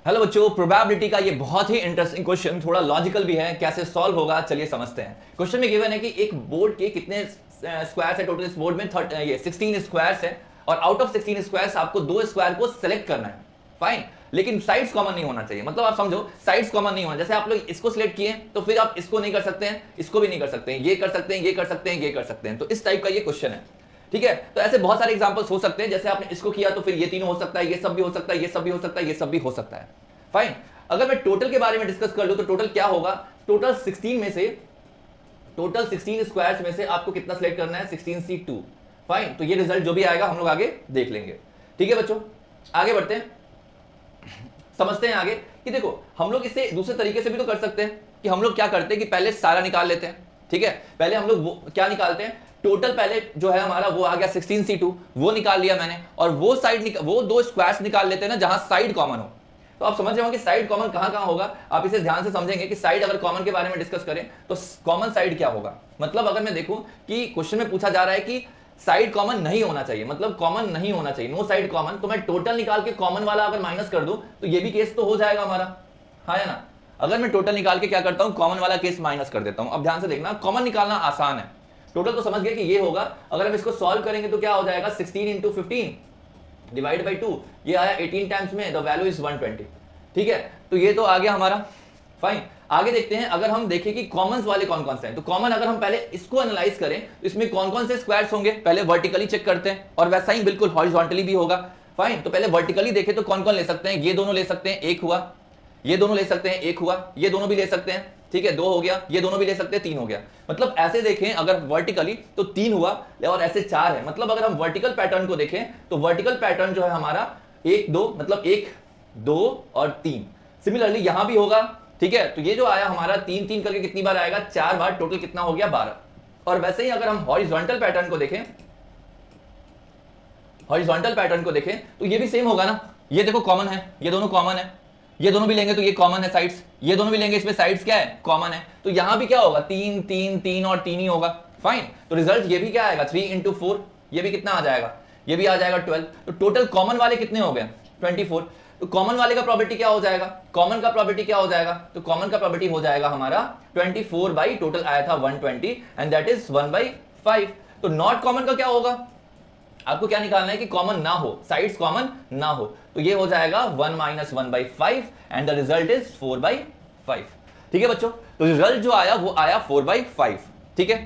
Hello बच्चों, probability का ये बहुत ही इंटरेस्टिंग क्वेश्चन, थोड़ा लॉजिकल भी है। कैसे सॉल्व होगा चलिए समझते हैं। क्वेश्चन में गिवन है कि एक बोर्ड के कितने स्क्वायर्स है टोटल। इस बोर्ड में 16 स्क्वायर्स है और आउट ऑफ 16 स्क्वायर्स आपको 2 स्क्वायर को सिलेक्ट करना है। फाइन, लेकिन साइड्स कॉमन नहीं होना चाहिए। मतलब आप समझो, साइड्स कॉमन नहीं होना। जैसे आप लोग इसको सिलेक्ट किए तो फिर आप इसको नहीं कर सकते हैं, इसको भी नहीं कर सकते हैं, ये कर सकते हैं, ये कर सकते हैं, ये कर सकते हैं। तो इस टाइप का ये क्वेश्चन है। ठीक है, तो ऐसे बहुत सारे एग्जांपल्स हो सकते हैं। जैसे आपने इसको किया तो फिर ये तीनों हो सकता है, ये सब भी हो सकता है, ये सब भी हो सकता है, ये सब भी हो सकता है। फाइन, अगर मैं टोटल के बारे में डिस्कस कर लूं तो टोटल क्या होगा। टोटल 16 में से, टोटल 16 स्क्वायर्स में से आपको कितना सिलेक्ट करना है, 16C2। फाइन, तो ये रिजल्ट जो भी आएगा हम लोग आगे देख लेंगे। ठीक है बच्चों, आगे बढ़ते हैं, समझते हैं आगे कि देखो हम लोग इसे दूसरे तरीके से भी तो कर सकते हैं कि हम लोग क्या करते हैं कि पहले सारा निकाल लेते हैं। ठीक है, पहले हम लोग वो क्या निकालते हैं, टोटल पहले जो है हमारा वो आ गया 16C2, वो निकाल लिया मैंने, और वो साइड वो 2 स्क्वायर्स निकाल लेते हैं ना जहां साइड कॉमन हो। तो आप समझ रहे हो कि साइड कॉमन कहां कहां होगा। आप इसे ध्यान से समझेंगे कि साइड अगर कॉमन के बारे में डिस्कस करें तो कॉमन साइड क्या होगा। मतलब अगर मैं देखूं कि क्वेश्चन में पूछा जा रहा है कि साइड कॉमन नहीं होना चाहिए, मतलब कॉमन नहीं होना चाहिए, नो साइड कॉमन, तो मैं टोटल निकाल के कॉमन वाला अगर माइनस कर दूं तो ये भी केस तो हो जाएगा हमारा, हाँ या ना। अगर मैं टोटल निकाल के क्या करता हूं, कॉमन वाला केस माइनस कर देता हूं। अब ध्यान से देखना, कॉमन निकालना आसान है। टोटल तो समझ गए कि ये होगा। अगर हम इसको सॉल्व करेंगे तो क्या हो जाएगा, 16 इंटू 15 डिवाइड बाई 2, ये आया 18 टाइम्स में, द वैल्यू इज 120। ठीक है, तो ये तो आ गया हमारा। फाइन, आगे देखते हैं। अगर हम देखें कि कॉमन्स वाले कौन कौन से हैं, तो कॉमन अगर हम पहले इसको एनालाइज करें तो इसमें कौन कौन से स्क्वायर्स होंगे, पहले वर्टिकली चेक करते हैं और वैसा ही बिल्कुल हॉरिजॉन्टली भी होगा। फाइन, तो पहले वर्टिकली देखें तो कौन कौन ले सकते हैं, ये दोनों ले सकते हैं, एक हुआ, ये दोनों ले सकते हैं, एक हुआ, ये दोनों भी ले सकते हैं, ठीक है, 2 हो गया, ये दोनों भी ले सकते हैं, 3 हो गया। मतलब ऐसे देखें अगर वर्टिकली तो 3 हुआ और ऐसे 4 है। मतलब अगर हम वर्टिकल पैटर्न को देखें तो वर्टिकल पैटर्न जो है हमारा 1 2, मतलब 1 2 और 3। सिमिलरली यहां भी होगा। ठीक है, तो ये जो आया हमारा 3 3 करके कितनी बार आएगा, 4 बार, टोटल कितना हो गया, 12। और वैसे ही अगर हम हॉरिजॉन्टल पैटर्न को देखें, हॉरिजॉन्टल पैटर्न को देखें तो ये भी सेम होगा ना। ये देखो कॉमन है, ये दोनों कॉमन है, ये दोनों भी लेंगे तो ये कॉमन है साइड्स, ये दोनों भी लेंगे इसमें साइड्स क्या है, कॉमन है। तो यहां भी क्या होगा, 3 3 3 और 3 ही होगा। फाइन, तो रिजल्ट ये भी क्या आएगा, 3 इंटू 4, ये भी कितना आ जाएगा, ये भी आ जाएगा 12। तो टोटल कॉमन वाले कितने हो गए, 24। तो कॉमन वाले का प्रॉपर्टी क्या हो जाएगा, कॉमन का प्रॉपर्टी क्या हो जाएगा, तो कॉमन का प्रॉपर्टी हो जाएगा हमारा 24 बाई टोटल आया था 120 एंड दैट इज 1/5। तो नॉट कॉमन का क्या होगा, आपको क्या निकालना है कि कॉमन ना हो, साइड्स कॉमन ना हो। तो ये हो जाएगा 1 - 1/5 एंड द रिजल्ट इज 4/5। ठीक है बच्चों, तो रिजल्ट जो आया वो आया 4/5। ठीक है,